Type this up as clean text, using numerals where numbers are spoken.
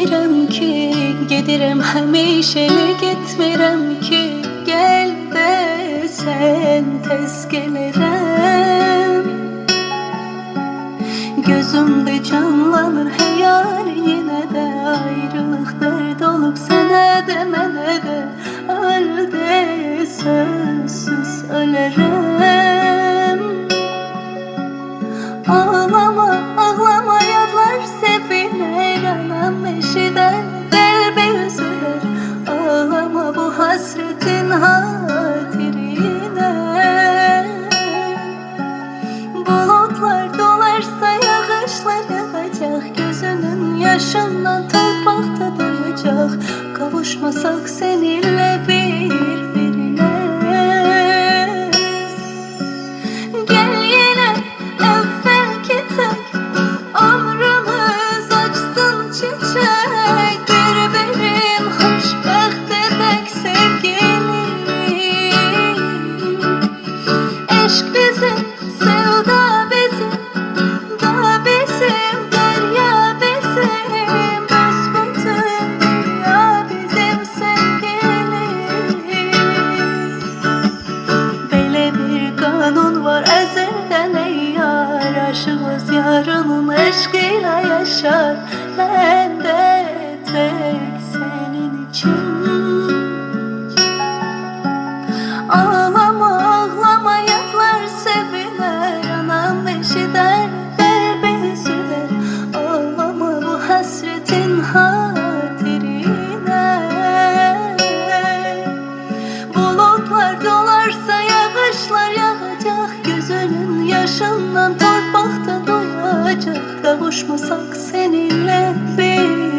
bilmirəm ki, gedirəm həmişəli getmirəm ki, gəl desən tez gəlirəm. Gözümdə canlanır həyal yenə də, ayrılıq dərd olub sənə də mənə də, öldü sözsüz ölərəm. Ağlama, ağlama yadlar sevinər, anam eşidər, qəlbi üzülər. Ağlama bu hasretin hatirinə. Bulutlar dolarsa yağışlar yağacaq, gözünün yaşından torpaqda doyacaq. Kavuşmasak seninle birbirine. Gel yine evvelki tek, ömrümüz açsın çiçek. Birbirim hoşbəxt edək sevgilim. Eşq bizim, sevda bizim, da bizim, derya bizim, büsbütün dünya bizim sevgilim. Belə bir qanun var əzəldən ey yar, aşığız yarının eşqilə yaşar. Mən də tek senin için. Ağlama, ağlama yadlar sevinər, anam eşidər, qəlbi üzülər. Ağlama bu hasretin hatirinə. Bulutlar dolarsa yağışlar yağacaq, gözünün yaşından torpaqda doyacaq. Kavuşmasak seninle bir